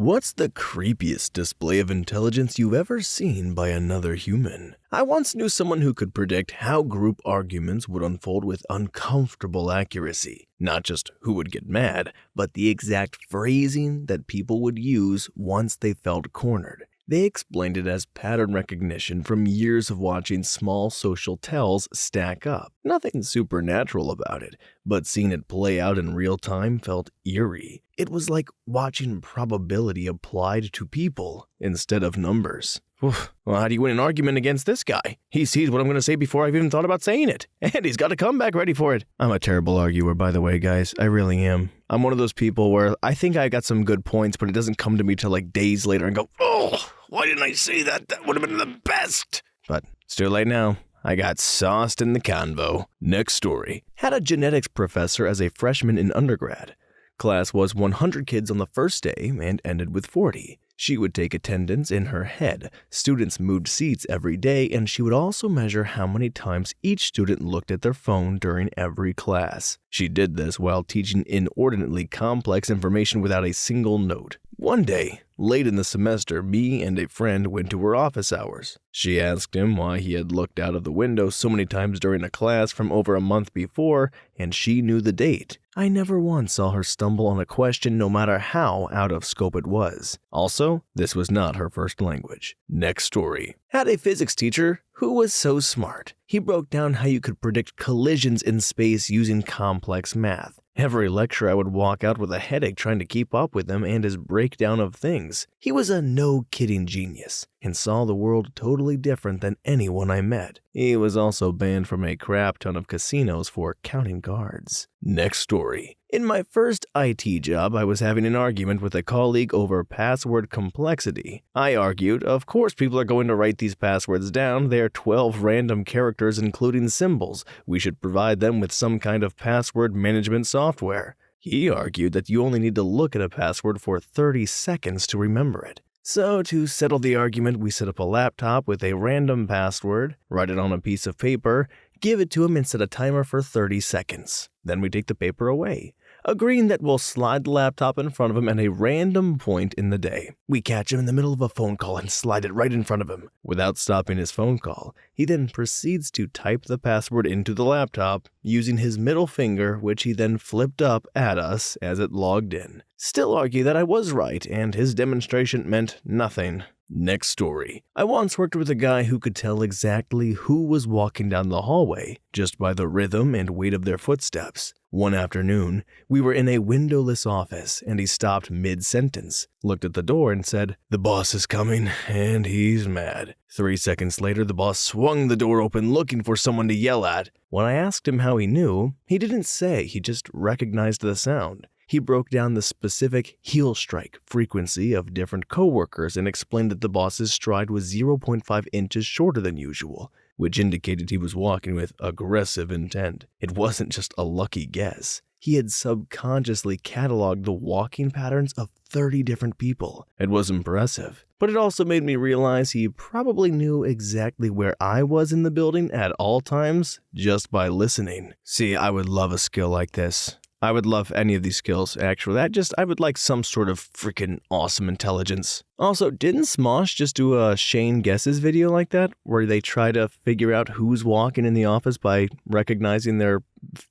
What's the creepiest display of intelligence you've ever seen by another human? I once knew someone who could predict how group arguments would unfold with uncomfortable accuracy. Not just who would get mad, but the exact phrasing that people would use once they felt cornered. They explained it as pattern recognition from years of watching small social tells stack up. Nothing supernatural about it, but seeing it play out in real time felt eerie. It was like watching probability applied to people instead of numbers. Well, how do you win an argument against this guy? He sees what I'm going to say before I've even thought about saying it, and he's got a comeback ready for it. I'm a terrible arguer, by the way, guys. I really am. I'm one of those people where I think I got some good points, but it doesn't come to me till like days later and go, oh, why didn't I say that? That would have been the best. But it's too late now. I got sauced in the convo. Next story. Had a genetics professor as a freshman in undergrad. Class was 100 kids on the first day and ended with 40. She would take attendance in her head. Students moved seats every day, and she would also measure how many times each student looked at their phone during every class. She did this while teaching inordinately complex information without a single note. One day, late in the semester, me and a friend went to her office hours. She asked him why he had looked out of the window so many times during a class from over a month before, and she knew the date. I never once saw her stumble on a question no matter how out of scope it was. Also, this was not her first language. Next story. Had a physics teacher who was so smart. He broke down how you could predict collisions in space using complex math. Every lecture I would walk out with a headache trying to keep up with him and his breakdown of things. He was a no-kidding genius and saw the world totally different than anyone I met. He was also banned from a crap ton of casinos for counting cards. Next story. In my first IT job, I was having an argument with a colleague over password complexity. I argued, of course people are going to write these passwords down. They are 12 random characters including symbols. We should provide them with some kind of password management software. He argued that you only need to look at a password for 30 seconds to remember it. So to settle the argument, we set up a laptop with a random password, write it on a piece of paper, give it to him and set a timer for 30 seconds. Then we take the paper away, agreeing that we'll slide the laptop in front of him at a random point in the day. We catch him in the middle of a phone call and slide it right in front of him. Without stopping his phone call, he then proceeds to type the password into the laptop using his middle finger, which he then flipped up at us as it logged in. Still argue that I was right and his demonstration meant nothing. Next story. I once worked with a guy who could tell exactly who was walking down the hallway just by the rhythm and weight of their footsteps. One afternoon, we were in a windowless office and he stopped mid-sentence, looked at the door and said, "The boss is coming and he's mad." 3 seconds later, the boss swung the door open looking for someone to yell at. When I asked him how he knew, he didn't say, he just recognized the sound. He broke down the specific heel strike frequency of different coworkers and explained that the boss's stride was 0.5 inches shorter than usual, which indicated he was walking with aggressive intent. It wasn't just a lucky guess. He had subconsciously cataloged the walking patterns of 30 different people. It was impressive, but it also made me realize he probably knew exactly where I was in the building at all times just by listening. See, I would love a skill like this. I would love any of these skills, actually. I would like some sort of freaking awesome intelligence. Also, didn't Smosh just do a Shane Guesses video like that, where they try to figure out who's walking in the office by recognizing their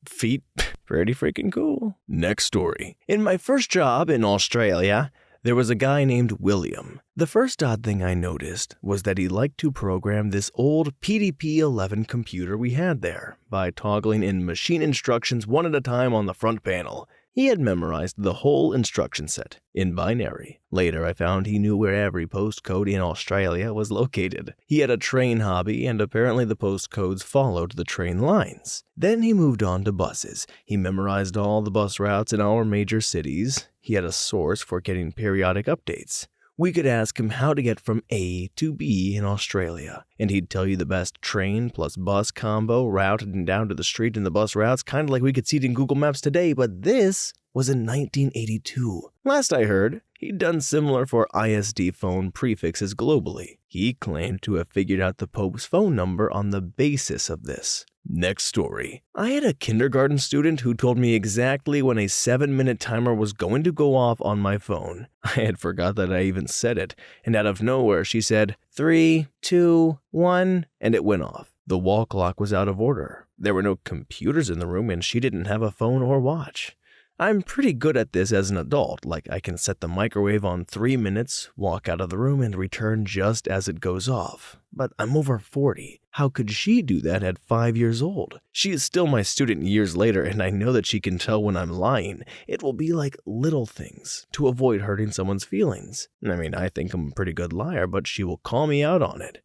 feet? Pretty freaking cool. Next story. In my first job in Australia, there was a guy named William. The first odd thing I noticed was that he liked to program this old PDP-11 computer we had there by toggling in machine instructions one at a time on the front panel. He had memorized the whole instruction set in binary. Later, I found he knew where every postcode in Australia was located. He had a train hobby, and apparently the postcodes followed the train lines. Then he moved on to buses. He memorized all the bus routes in our major cities. He had a source for getting periodic updates. We could ask him how to get from A to B in Australia, and he'd tell you the best train plus bus combo route and down to the street in the bus routes, kind of like we could see it in Google Maps today, but this was in 1982. Last I heard, he'd done similar for ISD phone prefixes globally. He claimed to have figured out the Pope's phone number on the basis of this. Next story. I had a kindergarten student who told me exactly when a 7-minute timer was going to go off on my phone. I had forgot that I even said it, and out of nowhere she said, 3, 2, 1, and it went off. The wall clock was out of order. There were no computers in the room, and she didn't have a phone or watch. I'm pretty good at this as an adult, like I can set the microwave on 3 minutes, walk out of the room, and return just as it goes off. But I'm over 40. How could she do that at 5 years old? She is still my student years later, and I know that she can tell when I'm lying. It will be like little things, to avoid hurting someone's feelings. I mean, I think I'm a pretty good liar, but she will call me out on it.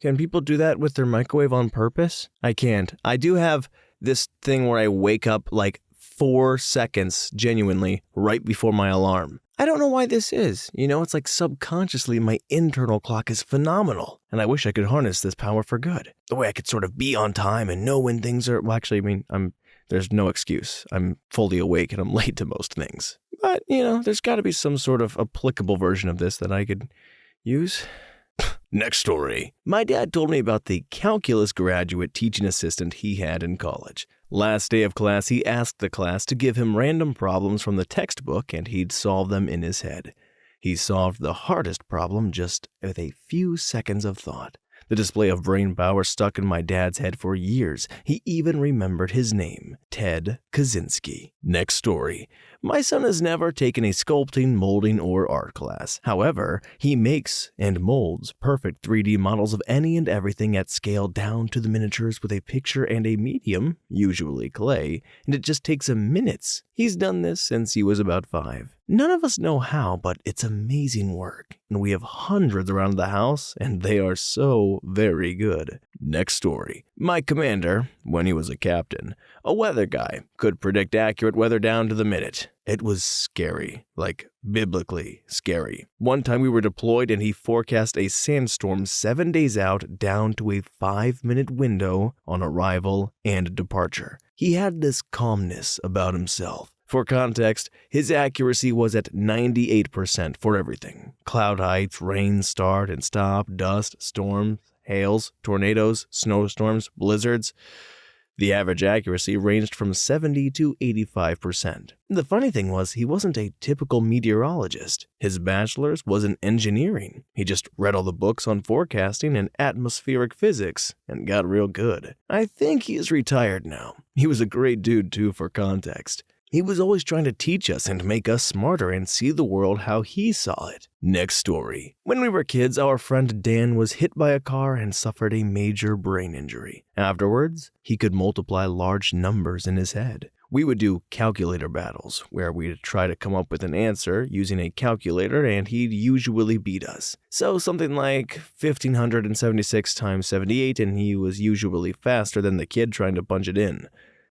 Can people do that with their microwave on purpose? I can't. I do have this thing where I wake up like 4 seconds, genuinely, right before my alarm. I don't know why this is. It's like subconsciously my internal clock is phenomenal. And I wish I could harness this power for good. The way I could sort of be on time and know when things are... Well, actually, there's no excuse. I'm fully awake and I'm late to most things. But, there's got to be some sort of applicable version of this that I could use. Next story. My dad told me about the calculus graduate teaching assistant he had in college. Last day of class, he asked the class to give him random problems from the textbook and he'd solve them in his head. He solved the hardest problem just with a few seconds of thought. The display of brain power stuck in my dad's head for years. He even remembered his name, Ted Kaczynski. Next story. My son has never taken a sculpting, molding, or art class. However, he makes and molds perfect 3D models of any and everything at scale down to the miniatures with a picture and a medium, usually clay, and it just takes him minutes. He's done this since he was about 5. None of us know how, but it's amazing work, and we have hundreds around the house, and they are so very good. Next story. My commander, when he was a captain, a weather guy, could predict accurate weather down to the minute. It was scary, like biblically scary. One time we were deployed and he forecast a sandstorm 7 days out down to a 5-minute window on arrival and departure. He had this calmness about himself. For context, his accuracy was at 98% for everything. Cloud heights, rain, start and stop, dust, storms, hails, tornadoes, snowstorms, blizzards. The average accuracy ranged from 70 to 85%. The funny thing was, he wasn't a typical meteorologist. His bachelor's was in engineering. He just read all the books on forecasting and atmospheric physics and got real good. I think he is retired now. He was a great dude too, for context. He was always trying to teach us and make us smarter and see the world how he saw it. Next story. When we were kids, our friend Dan was hit by a car and suffered a major brain injury. Afterwards, he could multiply large numbers in his head. We would do calculator battles, where we'd try to come up with an answer using a calculator and he'd usually beat us. So something like 1576 times 78 and he was usually faster than the kid trying to punch it in.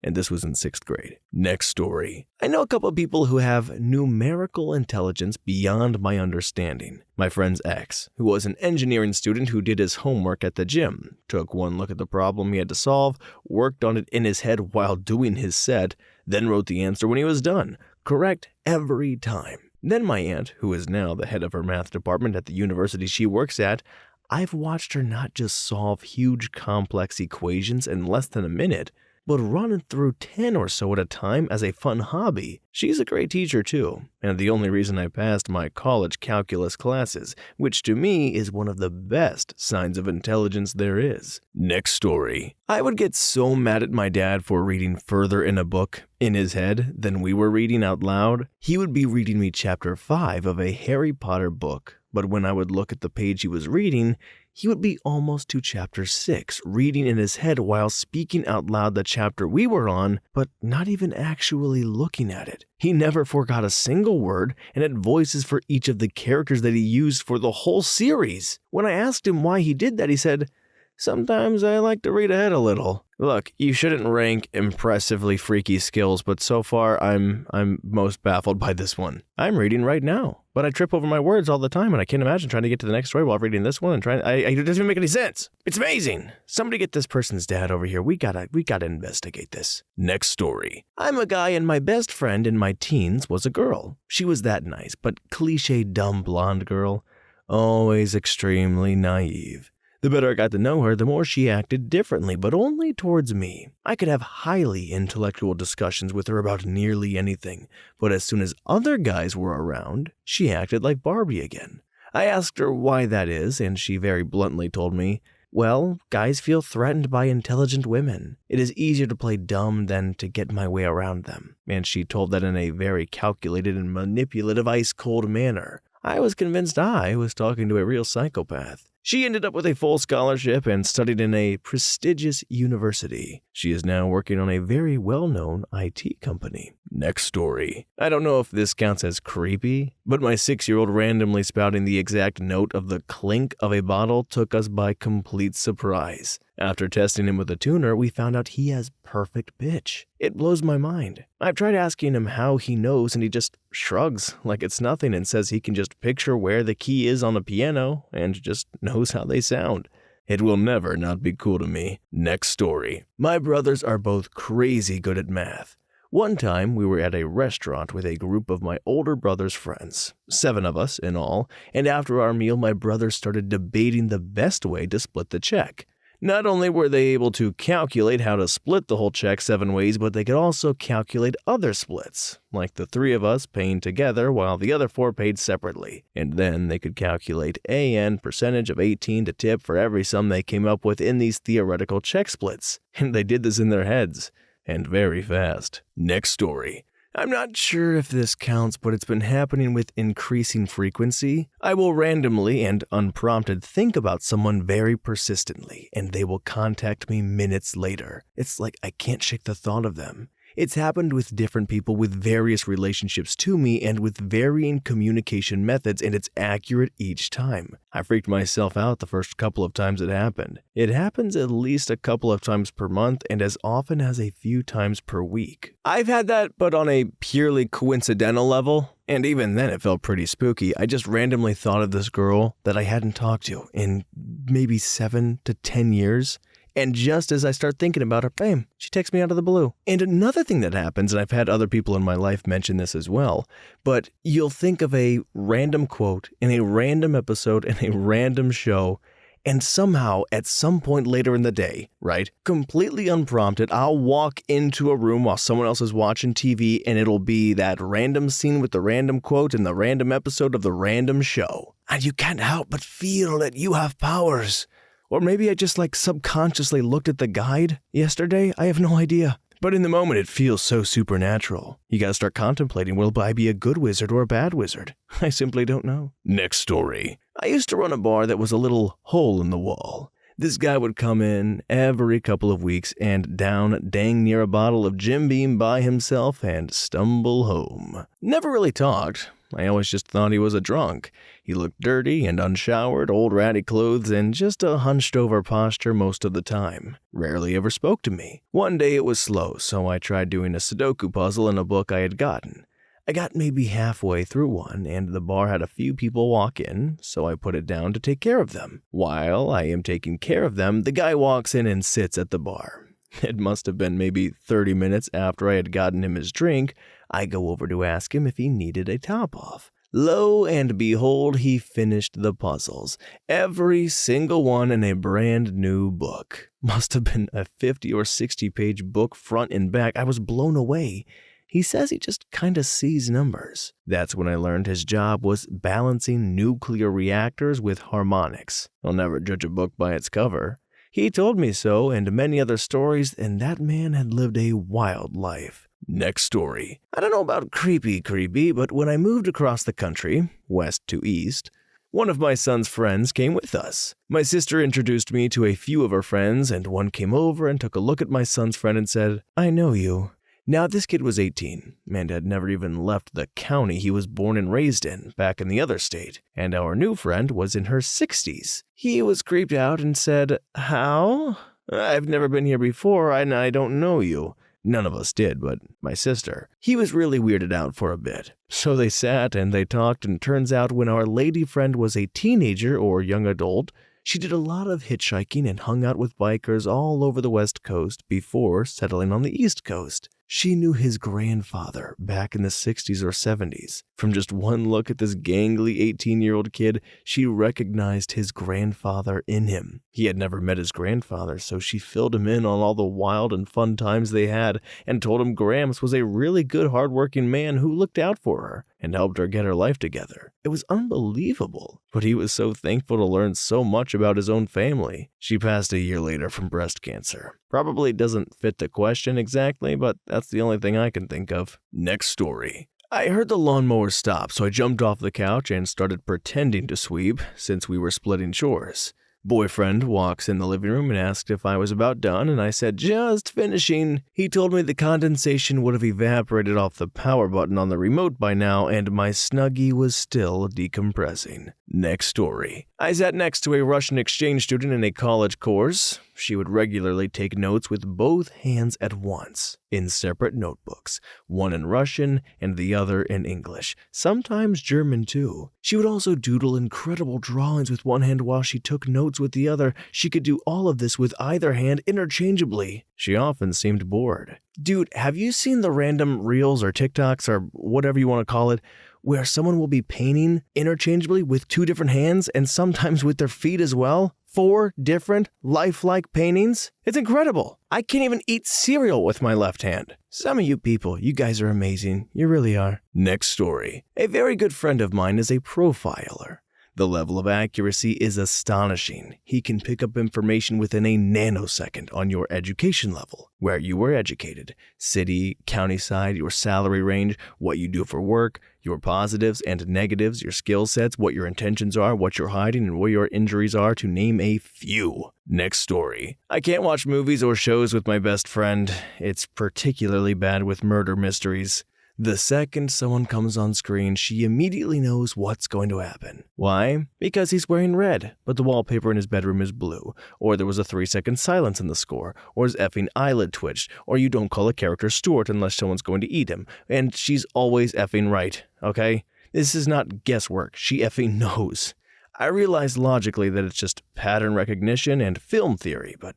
And this was in 6th grade. Next story. I know a couple of people who have numerical intelligence beyond my understanding. My friend's ex, who was an engineering student who did his homework at the gym, took one look at the problem he had to solve, worked on it in his head while doing his set, then wrote the answer when he was done. Correct every time. Then my aunt, who is now the head of her math department at the university she works at, I've watched her not just solve huge complex equations in less than a minute, but run through 10 or so at a time as a fun hobby. She's a great teacher too, and the only reason I passed my college calculus classes, which to me is one of the best signs of intelligence there is. Next story. I would get so mad at my dad for reading further in a book in his head than we were reading out loud. He would be reading me chapter 5 of a Harry Potter book, but when I would look at the page he was reading, he would be almost to chapter 6, reading in his head while speaking out loud the chapter we were on, but not even actually looking at it. He never forgot a single word and had voices for each of the characters that he used for the whole series. When I asked him why he did that, he said, Sometimes I like to read ahead a little. Look, you shouldn't rank impressively freaky skills, but so far I'm most baffled by this one. I'm reading right now, but I trip over my words all the time, and I can't imagine trying to get to the next story while reading this one and it doesn't even make any sense. It's amazing. Somebody get this person's dad over here. We gotta investigate this. Next story. I'm a guy and my best friend in my teens was a girl. She was that nice, but cliche dumb blonde girl. Always extremely naive. The better I got to know her, the more she acted differently, but only towards me. I could have highly intellectual discussions with her about nearly anything, but as soon as other guys were around, she acted like Barbie again. I asked her why that is, and she very bluntly told me, well, guys feel threatened by intelligent women. It is easier to play dumb than to get my way around them. And she told that in a very calculated and manipulative, ice-cold manner. I was convinced I was talking to a real psychopath. She ended up with a full scholarship and studied in a prestigious university. She is now working on a very well-known IT company. Next story. I don't know if this counts as creepy, but my 6-year-old randomly spouting the exact note of the clink of a bottle took us by complete surprise. After testing him with a tuner, we found out he has perfect pitch. It blows my mind. I've tried asking him how he knows, and he just shrugs like it's nothing and says he can just picture where the key is on a piano and just knows how they sound. It will never not be cool to me. Next story. My brothers are both crazy good at math. One time, we were at a restaurant with a group of my older brother's friends, 7 of us in all, and after our meal, my brothers started debating the best way to split the check. Not only were they able to calculate how to split the whole check 7 ways, but they could also calculate other splits, like the 3 of us paying together while the other 4 paid separately. And then they could calculate AN percentage of 18 to tip for every sum they came up with in these theoretical check splits. And they did this in their heads. And very fast. Next story. I'm not sure if this counts, but it's been happening with increasing frequency. I will randomly and unprompted think about someone very persistently, and they will contact me minutes later. It's like I can't shake the thought of them. It's happened with different people with various relationships to me and with varying communication methods, and it's accurate each time. I freaked myself out the first couple of times it happened. It happens at least a couple of times per month and as often as a few times per week. I've had that, but on a purely coincidental level. And even then it felt pretty spooky. I just randomly thought of this girl that I hadn't talked to in maybe 7 to 10 years. And just as I start thinking about her, bam, she texts me out of the blue. And another thing that happens, and I've had other people in my life mention this as well, but you'll think of a random quote in a random episode in a random show, and somehow, at some point later in the day, right, completely unprompted, I'll walk into a room while someone else is watching TV, and it'll be that random scene with the random quote in the random episode of the random show. And you can't help but feel that you have powers. Or maybe I just subconsciously looked at the guide yesterday. I have no idea. But in the moment, it feels so supernatural. You gotta start contemplating, will I be a good wizard or a bad wizard? I simply don't know. Next story. I used to run a bar that was a little hole in the wall. This guy would come in every couple of weeks and down dang near a bottle of Jim Beam by himself and stumble home. Never really talked. I always just thought he was a drunk. He looked dirty and unshowered, old ratty clothes, and just a hunched-over posture most of the time. Rarely ever spoke to me. One day it was slow, so I tried doing a Sudoku puzzle in a book I had gotten. I got maybe halfway through one, and the bar had a few people walk in, so I put it down to take care of them. While I am taking care of them, the guy walks in and sits at the bar. It must have been maybe 30 minutes after I had gotten him his drink. I go over to ask him if he needed a top-off. Lo and behold, he finished the puzzles. Every single one in a brand new book. Must have been a 50 or 60-page book front and back. I was blown away. He says he just kinda sees numbers. That's when I learned his job was balancing nuclear reactors with harmonics. I'll never judge a book by its cover. He told me so and many other stories, and that man had lived a wild life. Next story. I don't know about creepy, but when I moved across the country, west to east, one of my son's friends came with us. My sister introduced me to a few of her friends, and one came over and took a look at my son's friend and said, "I know you. Now, this kid was 18 and had never even left the county he was born and raised in, back in the other state, and our new friend was in her 60s. He was creeped out and said, "How? I've never been here before and I don't know you." None of us did, but my sister. He was really weirded out for a bit. So they sat and they talked, and turns out when our lady friend was a teenager or young adult, she did a lot of hitchhiking and hung out with bikers all over the West Coast before settling on the East Coast. She knew his grandfather back in the 60s or 70s. From just one look at this gangly 18-year-old kid, she recognized his grandfather in him. He had never met his grandfather, so she filled him in on all the wild and fun times they had and told him Gramps was a really good, hardworking man who looked out for her and helped her get her life together. It was unbelievable, but he was so thankful to learn so much about his own family. She passed a year later from breast cancer. Probably doesn't fit the question exactly, but that's the only thing I can think of. Next story. I heard the lawnmower stop, so I jumped off the couch and started pretending to sweep since we were splitting chores. Boyfriend walks in the living room and asked if I was about done, and I said, "Just finishing." He told me the condensation would have evaporated off the power button on the remote by now, and my Snuggie was still decompressing. Next story. I sat next to a Russian exchange student in a college course. She would regularly take notes with both hands at once, in separate notebooks, one in Russian and the other in English, sometimes German too. She would also doodle incredible drawings with one hand while she took notes with the other. She could do all of this with either hand interchangeably. She often seemed bored. Dude, have you seen the random reels or TikToks or whatever you want to call it, where someone will be painting interchangeably with two different hands and sometimes with their feet as well? 4 different lifelike paintings? It's incredible. I can't even eat cereal with my left hand. Some of you people, you guys are amazing. You really are. Next story. A very good friend of mine is a profiler. The level of accuracy is astonishing. He can pick up information within a nanosecond on your education level, where you were educated, city, county side, your salary range, what you do for work, your positives and negatives, your skill sets, what your intentions are, what you're hiding, and where your injuries are, to name a few. Next story. I can't watch movies or shows with my best friend. It's particularly bad with murder mysteries. The second someone comes on screen, she immediately knows what's going to happen. Why? Because he's wearing red, but the wallpaper in his bedroom is blue, or there was a 3-second silence in the score, or his effing eyelid twitched, or you don't call a character Stuart unless someone's going to eat him, and she's always effing right, okay? This is not guesswork, she effing knows. I realize logically that it's just pattern recognition and film theory, but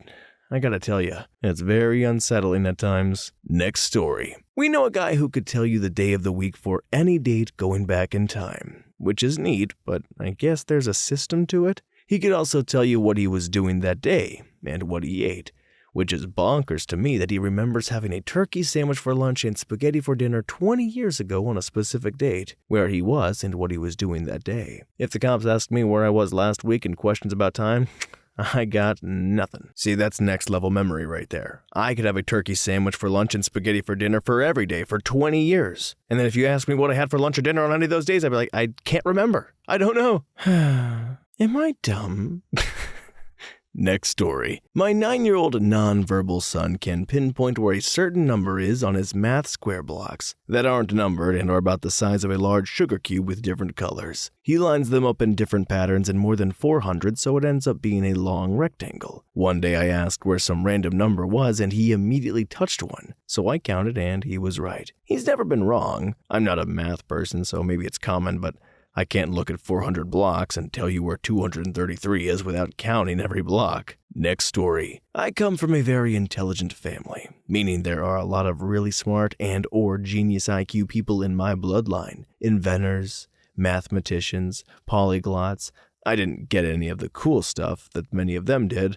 I gotta tell you, it's very unsettling at times. Next story. We know a guy who could tell you the day of the week for any date going back in time, which is neat, but I guess there's a system to it. He could also tell you what he was doing that day and what he ate, which is bonkers to me that he remembers having a turkey sandwich for lunch and spaghetti for dinner 20 years ago on a specific date, where he was and what he was doing that day. If the cops ask me where I was last week and questions about time, I got nothing. See, that's next level memory right there. I could have a turkey sandwich for lunch and spaghetti for dinner for every day for 20 years. And then if you ask me what I had for lunch or dinner on any of those days, I'd be like, I can't remember. I don't know. Am I dumb? Next story. My 9-year-old non-verbal son can pinpoint where a certain number is on his math square blocks that aren't numbered and are about the size of a large sugar cube with different colors. He lines them up in different patterns in more than 400, so it ends up being a long rectangle. One day I asked where some random number was, and he immediately touched one, so I counted and he was right. He's never been wrong. I'm not a math person, so maybe it's common, but I can't look at 400 blocks and tell you where 233 is without counting every block. Next story. I come from a very intelligent family, meaning there are a lot of really smart and or genius IQ people in my bloodline. Inventors, mathematicians, polyglots. I didn't get any of the cool stuff that many of them did.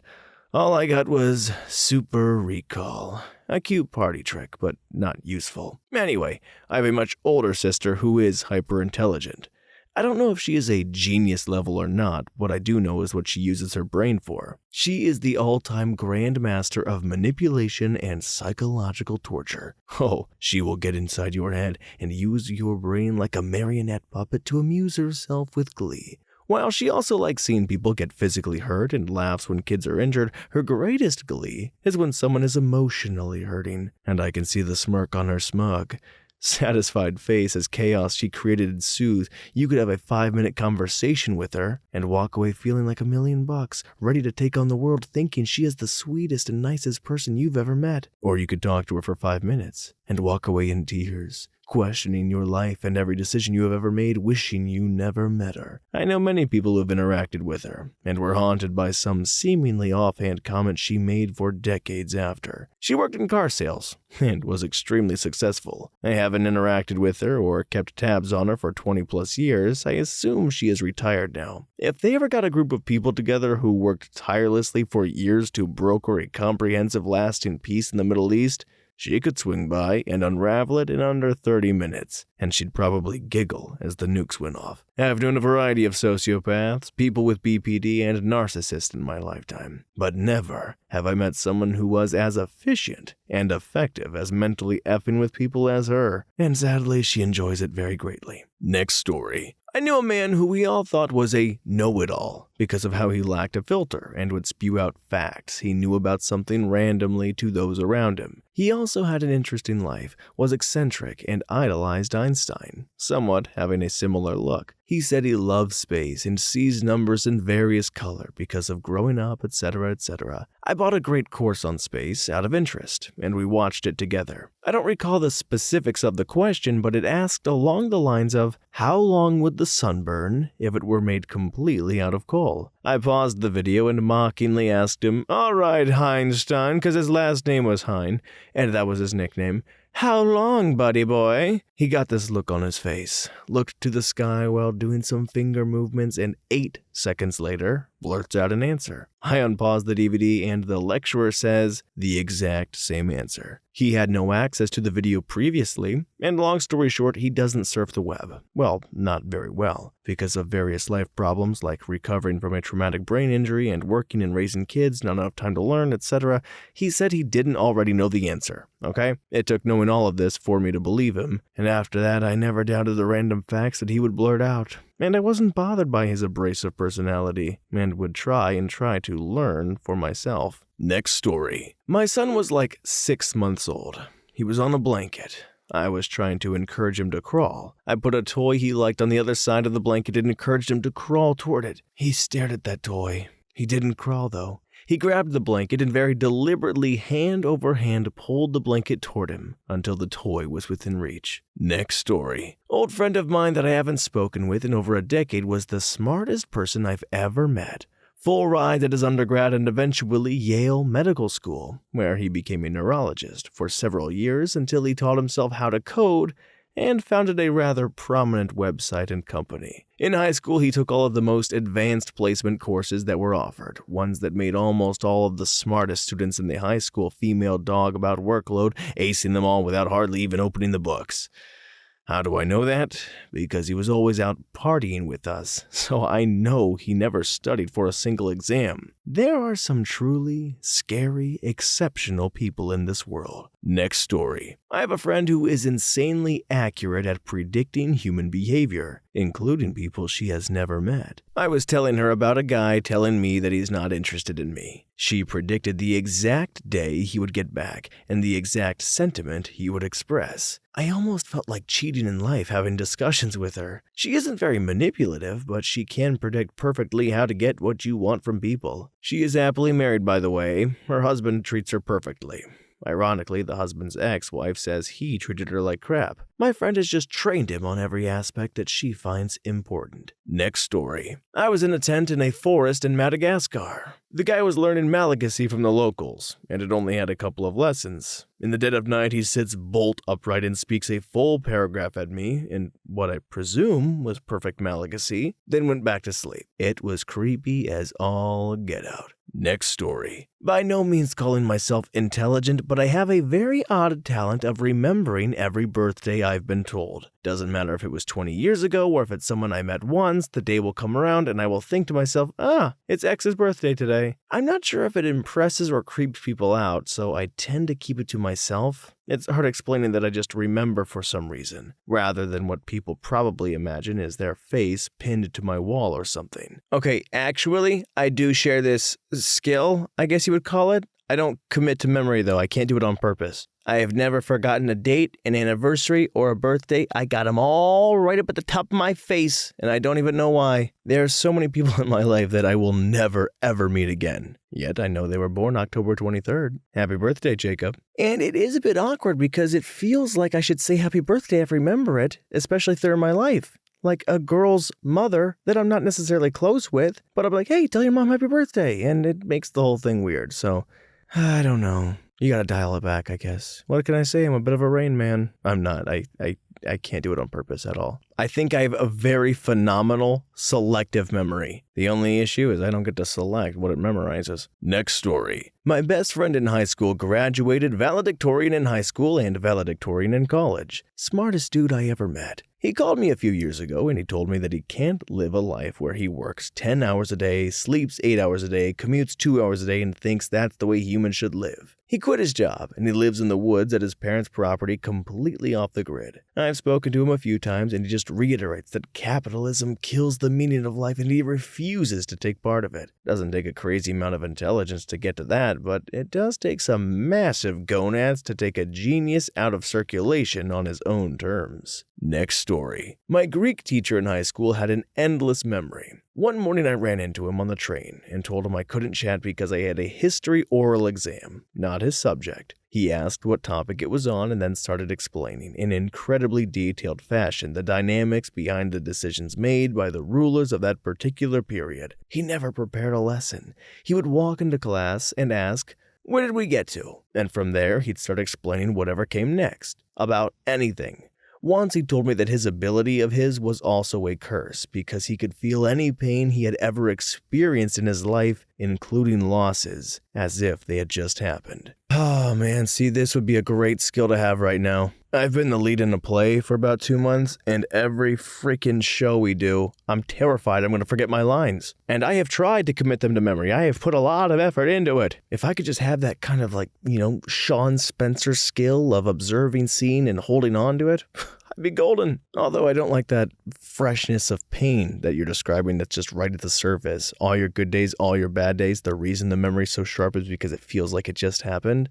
All I got was super recall. A cute party trick, but not useful. Anyway, I have a much older sister who is hyper-intelligent. I don't know if she is a genius level or not. What I do know is what she uses her brain for. She is the all-time grandmaster of manipulation and psychological torture. Oh, she will get inside your head and use your brain like a marionette puppet to amuse herself with glee. While she also likes seeing people get physically hurt and laughs when kids are injured, her greatest glee is when someone is emotionally hurting, and I can see the smirk on her smug, satisfied face as chaos she created ensues. You could have a 5-minute conversation with her and walk away feeling like $1,000,000, ready to take on the world thinking she is the sweetest and nicest person you've ever met. Or you could talk to her for 5 minutes and walk away in tears, questioning your life and every decision you have ever made, wishing you never met her. I know many people who have interacted with her and were haunted by some seemingly offhand comment she made for decades after. She worked in car sales and was extremely successful. I haven't interacted with her or kept tabs on her for 20 plus years. I assume she is retired now. If they ever got a group of people together who worked tirelessly for years to broker a comprehensive lasting peace in the Middle East, she could swing by and unravel it in under 30 minutes, and she'd probably giggle as the nukes went off. I've known a variety of sociopaths, people with BPD, and narcissists in my lifetime, but never have I met someone who was as efficient and effective as mentally effing with people as her, and sadly she enjoys it very greatly. Next story. I knew a man who we all thought was a know-it-all because of how he lacked a filter and would spew out facts he knew about something randomly to those around him. He also had an interesting life, was eccentric, and idolized Einstein, somewhat having a similar look. He said he loves space and sees numbers in various color because of growing up, etc., etc. I bought a great course on space out of interest, and we watched it together. I don't recall the specifics of the question, but it asked along the lines of, how long would the sun burn if it were made completely out of coal? I paused the video and mockingly asked him, "All right, Einstein," because his last name was Hein, and that was his nickname. "How long, buddy boy?" He got this look on his face, looked to the sky while doing some finger movements, and 8 seconds later, blurts out an answer. I unpause the DVD and the lecturer says the exact same answer. He had no access to the video previously, and long story short, he doesn't surf the web. Well, not very well, because of various life problems like recovering from a traumatic brain injury and working and raising kids, not enough time to learn, etc. He said he didn't already know the answer, okay? It took knowing all of this for me to believe him, and after that I never doubted the random facts that he would blurt out. And I wasn't bothered by his abrasive personality, and would try to learn for myself. Next story. My son was like 6 months old. He was on a blanket. I was trying to encourage him to crawl. I put a toy he liked on the other side of the blanket and encouraged him to crawl toward it. He stared at that toy. He didn't crawl though. He grabbed the blanket and very deliberately, hand over hand, pulled the blanket toward him until the toy was within reach. Next story. Old friend of mine that I haven't spoken with in over a decade was the smartest person I've ever met. Full ride at his undergrad and eventually Yale Medical School, where he became a neurologist for several years until he taught himself how to code and founded a rather prominent website and company. In high school, he took all of the most advanced placement courses that were offered, ones that made almost all of the smartest students in the high school female dog about workload, acing them all without hardly even opening the books. How do I know that? Because he was always out partying with us, so I know he never studied for a single exam. There are some truly scary, exceptional people in this world. Next story. I have a friend who is insanely accurate at predicting human behavior, including people she has never met. I was telling her about a guy telling me that he's not interested in me. She predicted the exact day he would get back and the exact sentiment he would express. I almost felt like cheating in life having discussions with her. She isn't very manipulative, but she can predict perfectly how to get what you want from people. She is happily married, by the way. Her husband treats her perfectly. Ironically, the husband's ex-wife says he treated her like crap. My friend has just trained him on every aspect that she finds important. Next story. I was in a tent in a forest in Madagascar. The guy was learning Malagasy from the locals, and it only had a couple of lessons. In the dead of night, he sits bolt upright and speaks a full paragraph at me in what I presume was perfect Malagasy, then went back to sleep. It was creepy as all get out. Next story. By no means calling myself intelligent, but I have a very odd talent of remembering every birthday I've been told. Doesn't matter if it was 20 years ago or if it's someone I met once, the day will come around and I will think to myself, it's X's birthday today. I'm not sure if it impresses or creeps people out, so I tend to keep it to myself. It's hard explaining that I just remember for some reason, rather than what people probably imagine is their face pinned to my wall or something. Okay, actually, I do share this skill, I guess you would call it. I don't commit to memory though, I can't do it on purpose. I have never forgotten a date, an anniversary, or a birthday. I got them all right up at the top of my face, and I don't even know why. There are so many people in my life that I will never ever meet again. Yet I know they were born October 23rd. Happy birthday, Jacob. And it is a bit awkward because it feels like I should say happy birthday if I remember it, especially if they're in my life. Like a girl's mother that I'm not necessarily close with, but I'm like, hey, tell your mom happy birthday, and it makes the whole thing weird, so I don't know. You gotta dial it back, I guess. What can I say? I'm a bit of a Rain Man. I'm not. I can't do it on purpose at all. I think I have a very phenomenal selective memory. The only issue is I don't get to select what it memorizes. Next story. My best friend in high school graduated valedictorian in high school and valedictorian in college. Smartest dude I ever met. He called me a few years ago and he told me that he can't live a life where he works 10 hours a day, sleeps 8 hours a day, commutes 2 hours a day, and thinks that's the way humans should live. He quit his job and he lives in the woods at his parents' property completely off the grid. I've spoken to him a few times and he just reiterates that capitalism kills the meaning of life and he refuses to take part of it. Doesn't take a crazy amount of intelligence to get to that, but it does take some massive gonads to take a genius out of circulation on his own terms. Next story. My Greek teacher in high school had an endless memory. One morning I ran into him on the train and told him I couldn't chat because I had a history oral exam, not his subject. He asked what topic it was on and then started explaining in incredibly detailed fashion the dynamics behind the decisions made by the rulers of that particular period. He never prepared a lesson. He would walk into class and ask, "Where did we get to?" And from there, he'd start explaining whatever came next, about anything. Once he told me that his ability of his was also a curse because he could feel any pain he had ever experienced in his life, including losses, as if they had just happened. Oh man, see, this would be a great skill to have right now. I've been the lead in a play for about 2 months, and every freaking show we do, I'm terrified I'm going to forget my lines. And I have tried to commit them to memory. I have put a lot of effort into it. If I could just have that kind of Sean Spencer skill of observing scene and holding on to it, I'd be golden. Although I don't like that freshness of pain that you're describing that's just right at the surface. All your good days, all your bad days, the reason the memory's so sharp is because it feels like it just happened.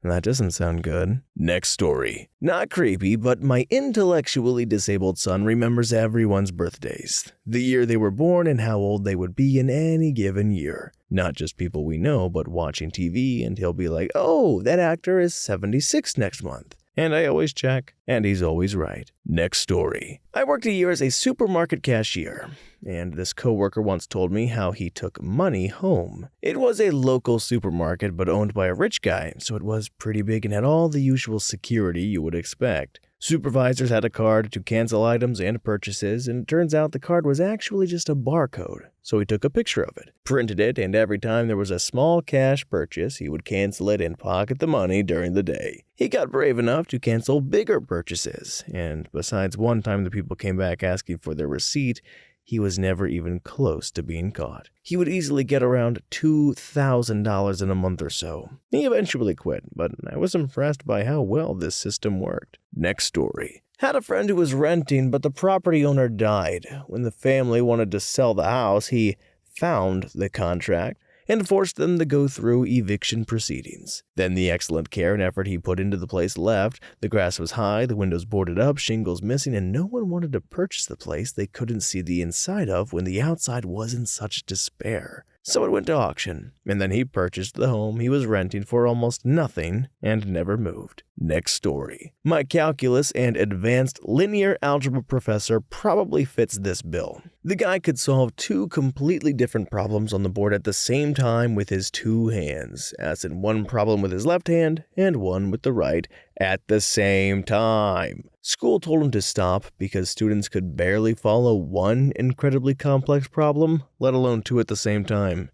That doesn't sound good. Next story. Not creepy, but my intellectually disabled son remembers everyone's birthdays, the year they were born and how old they would be in any given year. Not just people we know, but watching TV, and he'll be like, "Oh, that actor is 76 next month." And I always check, and he's always right. Next story. I worked a year as a supermarket cashier, and this coworker once told me how he took money home. It was a local supermarket, but owned by a rich guy, so it was pretty big and had all the usual security you would expect. Supervisors had a card to cancel items and purchases, and it turns out the card was actually just a barcode. So he took a picture of it, printed it, and every time there was a small cash purchase, he would cancel it and pocket the money during the day. He got brave enough to cancel bigger purchases, and besides one time the people came back asking for their receipt, he was never even close to being caught. He would easily get around $2,000 in a month or so. He eventually quit, but I was impressed by how well this system worked. Next story. Had a friend who was renting, but the property owner died. When the family wanted to sell the house, he found the contract and forced them to go through eviction proceedings. Then the excellent care and effort he put into the place left. The grass was high, the windows boarded up, shingles missing, and no one wanted to purchase the place they couldn't see the inside of when the outside was in such despair. So it went to auction, and then he purchased the home he was renting for almost nothing and never moved. Next story. My calculus and advanced linear algebra professor probably fits this bill. The guy could solve 2 completely different problems on the board at the same time with his 2 hands, as in one problem with his left hand and one with the right at the same time. School told him to stop because students could barely follow one incredibly complex problem, let alone 2 at the same time.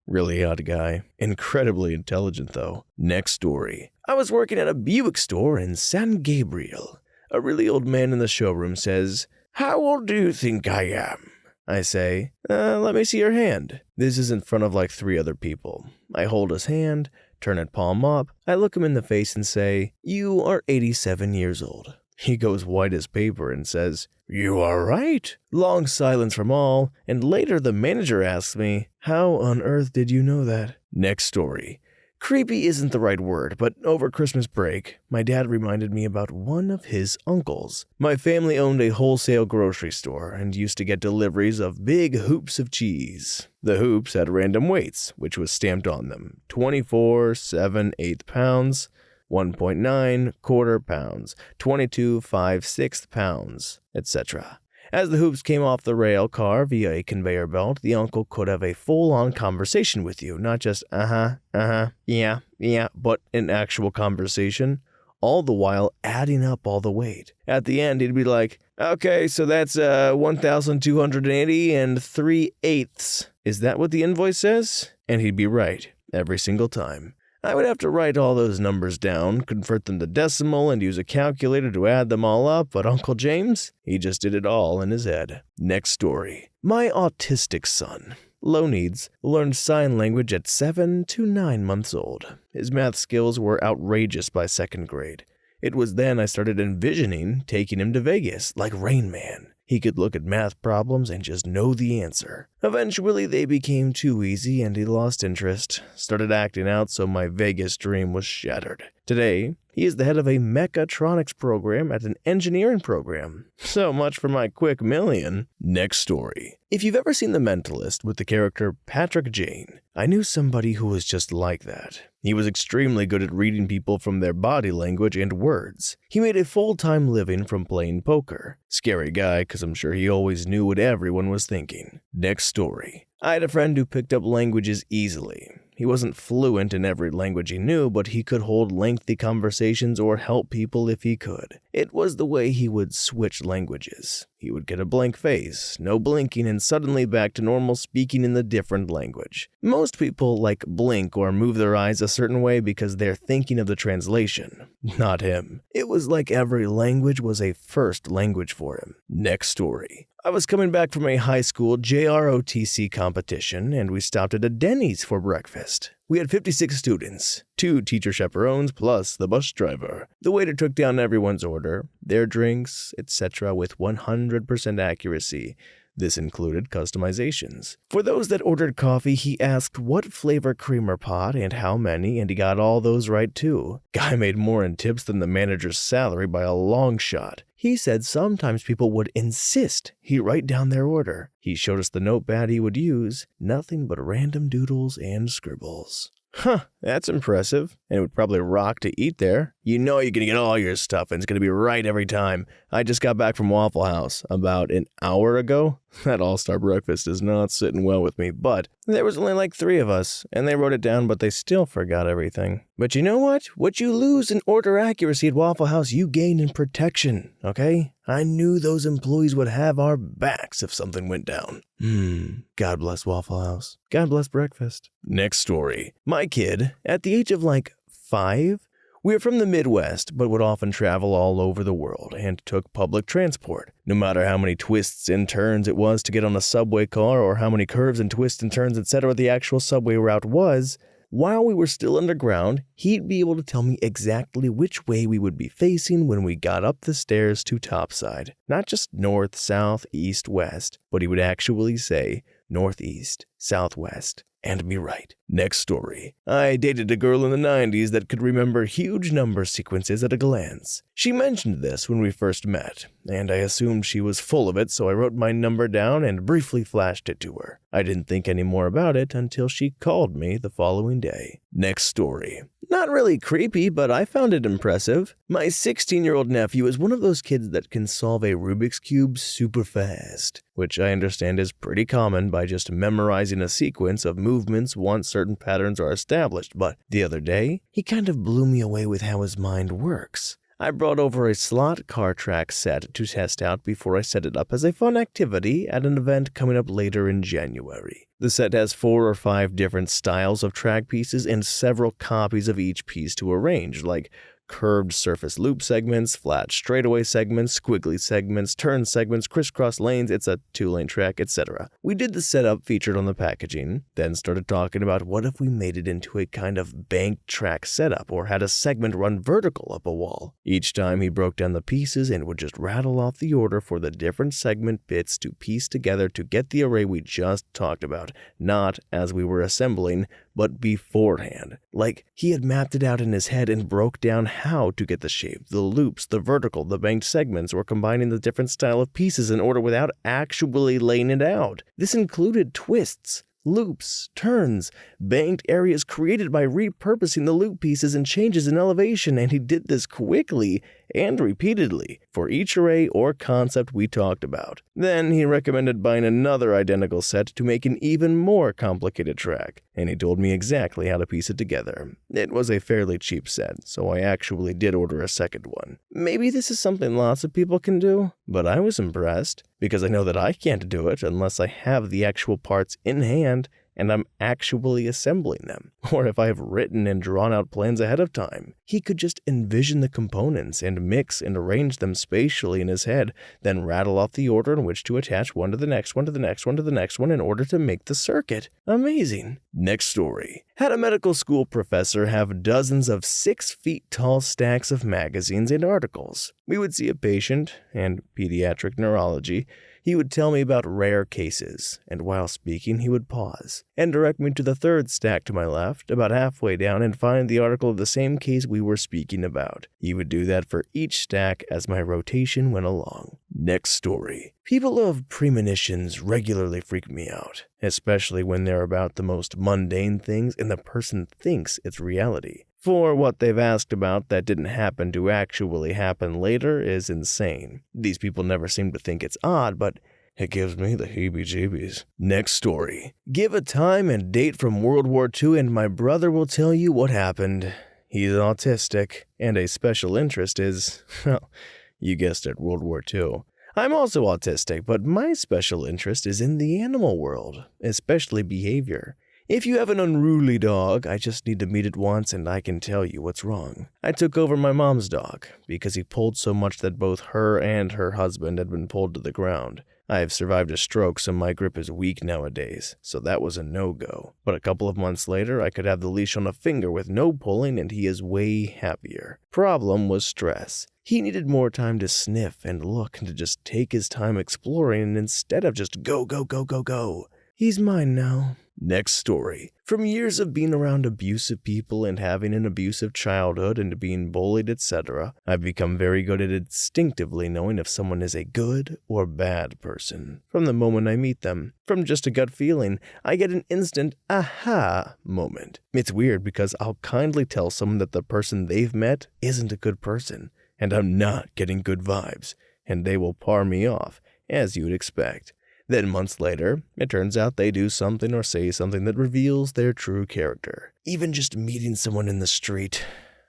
Really odd guy. Incredibly intelligent, though. Next story. I was working at a Buick store in San Gabriel. A really old man in the showroom says, "How old do you think I am?" I say, let me see your hand." This is in front of like 3 other people. I hold his hand, turn it palm up. I look him in the face and say, "You are 87 years old." He goes white as paper and says, "You are right." Long silence from all, and later the manager asks me, "How on earth did you know that?" Next story. Creepy isn't the right word, but over Christmas break, my dad reminded me about one of his uncles. My family owned a wholesale grocery store and used to get deliveries of big hoops of cheese. The hoops had random weights, which was stamped on them: 24 7/8 pounds, 1.9 quarter pounds, 22 5/6 pounds, etc. As the hoops came off the rail car via a conveyor belt, the uncle could have a full-on conversation with you, not just yeah, but an actual conversation, all the while adding up all the weight. At the end, he'd be like, "Okay, so that's 1,280 and 3/8. Is that what the invoice says?" And he'd be right every single time. I would have to write all those numbers down, convert them to decimal, and use a calculator to add them all up, but Uncle James, he just did it all in his head. Next story. My autistic son, low needs, learned sign language at 7 to 9 months old. His math skills were outrageous by second grade. It was then I started envisioning taking him to Vegas, like Rain Man. He could look at math problems and just know the answer. Eventually, they became too easy and he lost interest, started acting out, so my Vegas dream was shattered. Today, he is the head of a mechatronics program at an engineering program. So much for my quick million. Next story. If you've ever seen The Mentalist with the character Patrick Jane, I knew somebody who was just like that. He was extremely good at reading people from their body language and words. He made a full-time living from playing poker. Scary guy, because I'm sure he always knew what everyone was thinking. Next story. I had a friend who picked up languages easily. He wasn't fluent in every language he knew, but he could hold lengthy conversations or help people if he could. It was the way he would switch languages. He would get a blank face, no blinking, and suddenly back to normal speaking in the different language. Most people blink or move their eyes a certain way because they're thinking of the translation. Not him. It was like every language was a first language for him. Next story. I was coming back from a high school JROTC competition, and we stopped at a Denny's for breakfast. We had 56 students, 2 teacher chaperones plus the bus driver. The waiter took down everyone's order, their drinks, etc. with 100% accuracy. This included customizations. For those that ordered coffee, he asked what flavor creamer pot and how many, and he got all those right too. Guy made more in tips than the manager's salary by a long shot. He said sometimes people would insist he write down their order. He showed us the notepad he would use, nothing but random doodles and scribbles. Huh, that's impressive. And it would probably rock to eat there. You know you're going to get all your stuff and it's going to be right every time. I just got back from Waffle House about an hour ago. That all-star breakfast is not sitting well with me, but there was only 3 of us, and they wrote it down, but they still forgot everything. But you know what? What you lose in order accuracy at Waffle House, you gain in protection, okay? I knew those employees would have our backs if something went down. God bless Waffle House. God bless breakfast. Next story. My kid, at the age of 5, we were from the Midwest, but would often travel all over the world and took public transport. No matter how many twists and turns it was to get on a subway car or how many curves and twists and turns, etc. the actual subway route was, while we were still underground, he'd be able to tell me exactly which way we would be facing when we got up the stairs to topside. Not just north, south, east, west, but he would actually say northeast, southwest, and be right. Next story. I dated a girl in the 90s that could remember huge number sequences at a glance. She mentioned this when we first met, and I assumed she was full of it, so I wrote my number down and briefly flashed it to her. I didn't think any more about it until she called me the following day. Next story. Not really creepy, but I found it impressive. My 16-year-old nephew is one of those kids that can solve a Rubik's Cube super fast, which I understand is pretty common by just memorizing a sequence of movements once certain patterns are established, but the other day, he kind of blew me away with how his mind works. I brought over a slot car track set to test out before I set it up as a fun activity at an event coming up later in January. The set has 4 or 5 different styles of track pieces and several copies of each piece to arrange, like curved surface loop segments, flat straightaway segments, squiggly segments, turn segments, crisscross lanes, it's a 2-lane track, etc. We did the setup featured on the packaging, then started talking about what if we made it into a kind of banked track setup or had a segment run vertical up a wall. Each time he broke down the pieces and would just rattle off the order for the different segment bits to piece together to get the array we just talked about, not as we were assembling, but beforehand. Like, he had mapped it out in his head and broke down how to get the shape, the loops, the vertical, the banked segments, or combining the different style of pieces in order without actually laying it out. This included twists, loops, turns, banked areas created by repurposing the loop pieces and changes in elevation, and he did this quickly and repeatedly for each array or concept we talked about. Then he recommended buying another identical set to make an even more complicated track, and he told me exactly how to piece it together. It was a fairly cheap set, so I actually did order a second one. Maybe this is something lots of people can do, but I was impressed, because I know that I can't do it unless I have the actual parts in hand and I'm actually assembling them, or if I have written and drawn out plans ahead of time. He could just envision the components and mix and arrange them spatially in his head, then rattle off the order in which to attach one to the next one to the next one to the next one in order to make the circuit. Amazing. Next story. Had a medical school professor have dozens of 6 feet tall stacks of magazines and articles. We would see a patient, and pediatric neurology. He would tell me about rare cases, and while speaking he would pause and direct me to the third stack to my left, about halfway down, and find the article of the same case we were speaking about. He would do that for each stack as my rotation went along. Next story. People who have premonitions regularly freak me out, especially when they're about the most mundane things and the person thinks it's reality. For what they've asked about that didn't happen to actually happen later is insane. These people never seem to think it's odd, but it gives me the heebie-jeebies. Next story. Give a time and date from World War II and my brother will tell you what happened. He's autistic, and a special interest is, well, you guessed it, World War II. I'm also autistic, but my special interest is in the animal world, especially behavior. If you have an unruly dog, I just need to meet it once and I can tell you what's wrong. I took over my mom's dog because he pulled so much that both her and her husband had been pulled to the ground. I have survived a stroke, so my grip is weak nowadays, so that was a no-go. But a couple of months later, I could have the leash on a finger with no pulling and he is way happier. Problem was stress. He needed more time to sniff and look and to just take his time exploring instead of just go, go, go, go, go. He's mine now. Next story. From years of being around abusive people and having an abusive childhood and being bullied, etc., I've become very good at instinctively knowing if someone is a good or bad person. From the moment I meet them, from just a gut feeling, I get an instant aha moment. It's weird because I'll kindly tell someone that the person they've met isn't a good person, and I'm not getting good vibes, and they will par me off, as you would expect. Then months later, it turns out they do something or say something that reveals their true character. Even just meeting someone in the street,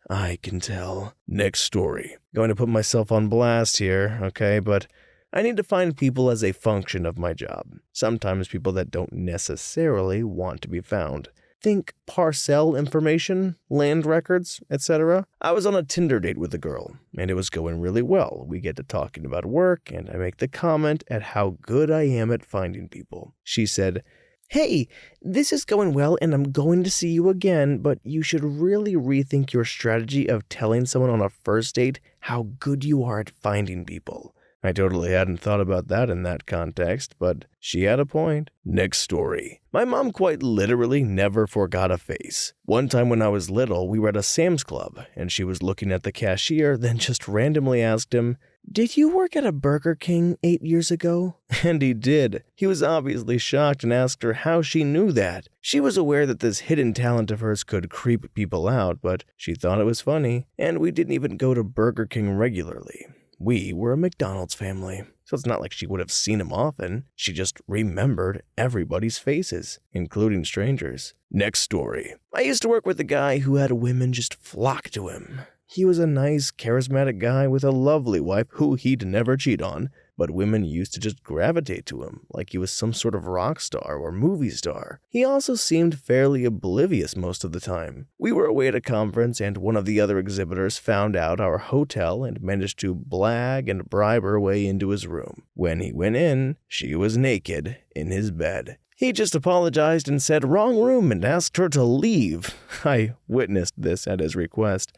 I can tell. Next story. Going to put myself on blast here, okay, but I need to find people as a function of my job. Sometimes people that don't necessarily want to be found. Think parcel information, land records, etc. I was on a Tinder date with a girl, and it was going really well. We get to talking about work, and I make the comment at how good I am at finding people. She said, "Hey, this is going well, and I'm going to see you again, but you should really rethink your strategy of telling someone on a first date how good you are at finding people." I totally hadn't thought about that in that context, but she had a point. Next story. My mom quite literally never forgot a face. One time when I was little, we were at a Sam's Club, and she was looking at the cashier, then just randomly asked him, "Did you work at a Burger King 8 years ago?" And he did. He was obviously shocked and asked her how she knew that. She was aware that this hidden talent of hers could creep people out, but she thought it was funny, and we didn't even go to Burger King regularly. We were a McDonald's family, so it's not like she would have seen him often. She just remembered everybody's faces, including strangers. Next story. I used to work with a guy who had women just flock to him. He was a nice, charismatic guy with a lovely wife who he'd never cheat on, but women used to just gravitate to him like he was some sort of rock star or movie star. He also seemed fairly oblivious most of the time. We were away at a conference and one of the other exhibitors found out our hotel and managed to blag and bribe her way into his room. When he went in, she was naked in his bed. He just apologized and said wrong room and asked her to leave. I witnessed this at his request.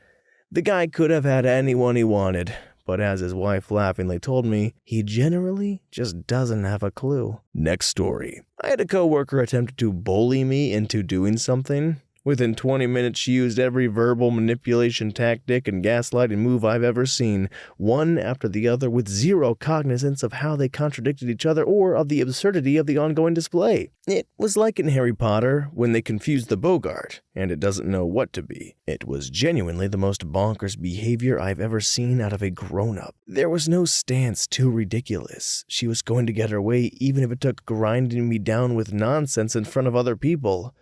The guy could have had anyone he wanted, but as his wife laughingly told me, he generally just doesn't have a clue. Next story. I had a coworker attempt to bully me into doing something. Within 20 minutes, she used every verbal manipulation tactic and gaslighting move I've ever seen, one after the other with zero cognizance of how they contradicted each other or of the absurdity of the ongoing display. It was like in Harry Potter when they confused the Bogart, and it doesn't know what to be. It was genuinely the most bonkers behavior I've ever seen out of a grown-up. There was no stance too ridiculous. She was going to get her way even if it took grinding me down with nonsense in front of other people.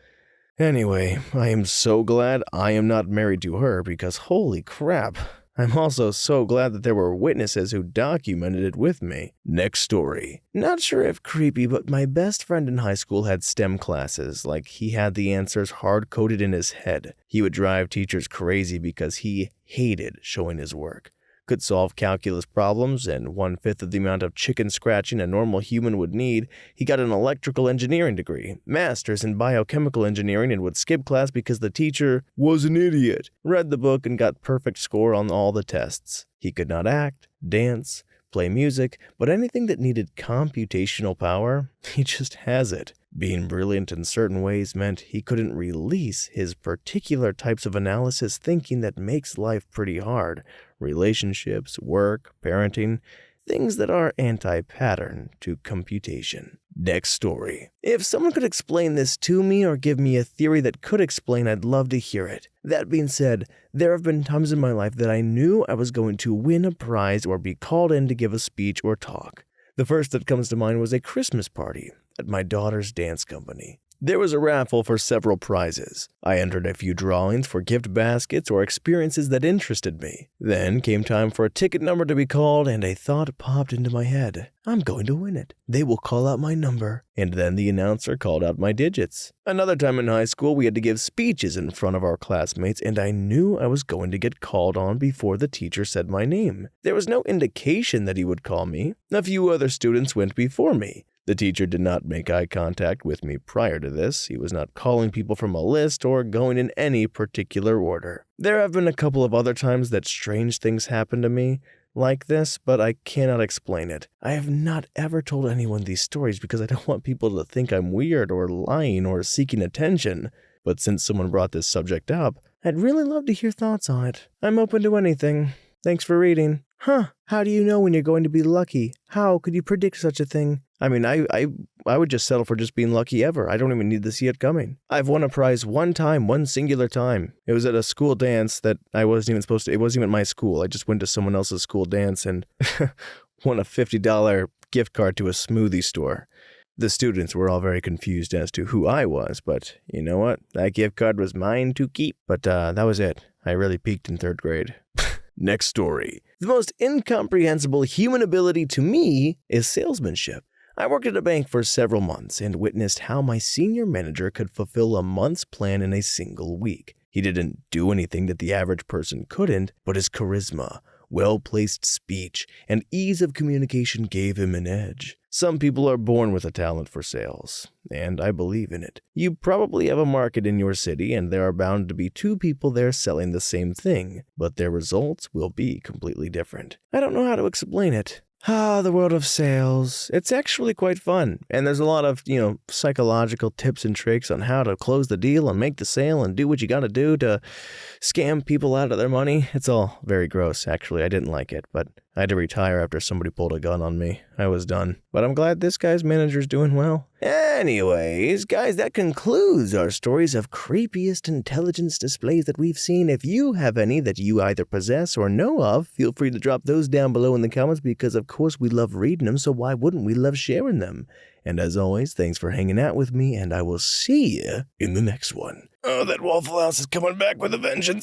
Anyway, I am so glad I am not married to her because holy crap. I'm also so glad that there were witnesses who documented it with me. Next story. Not sure if creepy, but my best friend in high school had STEM classes, like he had the answers hard-coded in his head. He would drive teachers crazy because he hated showing his work. Could solve calculus problems and 1/5 of the amount of chicken scratching a normal human would need. He got an electrical engineering degree, master's in biochemical engineering, and would skip class because the teacher was an idiot. Read the book and got perfect score on all the tests. He could not act, dance, play music, but anything that needed computational power, he just has it. Being brilliant in certain ways meant he couldn't release his particular types of analysis thinking that makes life pretty hard. Relationships, work, parenting, things that are anti-pattern to computation. Next story. If someone could explain this to me or give me a theory that could explain, I'd love to hear it. That being said, there have been times in my life that I knew I was going to win a prize or be called in to give a speech or talk. The first that comes to mind was a Christmas party at my daughter's dance company. There was a raffle for several prizes. I entered a few drawings for gift baskets or experiences that interested me. Then came time for a ticket number to be called, and a thought popped into my head. I'm going to win it. They will call out my number. And then the announcer called out my digits. Another time in high school, we had to give speeches in front of our classmates, and I knew I was going to get called on before the teacher said my name. There was no indication that he would call me. A few other students went before me. The teacher did not make eye contact with me prior to this. He was not calling people from a list or going in any particular order. There have been a couple of other times that strange things happened to me like this, but I cannot explain it. I have not ever told anyone these stories because I don't want people to think I'm weird or lying or seeking attention. But since someone brought this subject up, I'd really love to hear thoughts on it. I'm open to anything. Thanks for reading. How do you know when you're going to be lucky? How could you predict such a thing? I mean, I would just settle for just being lucky ever. I don't even need to see it coming. I've won a prize one time, one singular time. It was at a school dance that I wasn't even supposed to. It wasn't even my school. I just went to someone else's school dance and won a $50 gift card to a smoothie store. The students were all very confused as to who I was, but you know what? That gift card was mine to keep. But that was it. I really peaked in 3rd grade. Next story. The most incomprehensible human ability to me is salesmanship. I worked at a bank for several months and witnessed how my senior manager could fulfill a month's plan in a single week. He didn't do anything that the average person couldn't, but his charisma, well-placed speech, and ease of communication gave him an edge. Some people are born with a talent for sales, and I believe in it. You probably have a market in your city, and there are bound to be 2 people there selling the same thing, but their results will be completely different. I don't know how to explain it. The world of sales. It's actually quite fun, and there's a lot of, psychological tips and tricks on how to close the deal and make the sale and do what you gotta do to scam people out of their money. It's all very gross, actually. I didn't like it, but I had to retire after somebody pulled a gun on me. I was done. But I'm glad this guy's manager's doing well. Anyways, guys, that concludes our stories of creepiest intelligence displays that we've seen. If you have any that you either possess or know of, feel free to drop those down below in the comments because, of course, we love reading them, so why wouldn't we love sharing them? And as always, thanks for hanging out with me, and I will see you in the next one. Oh, that Waffle House is coming back with a vengeance.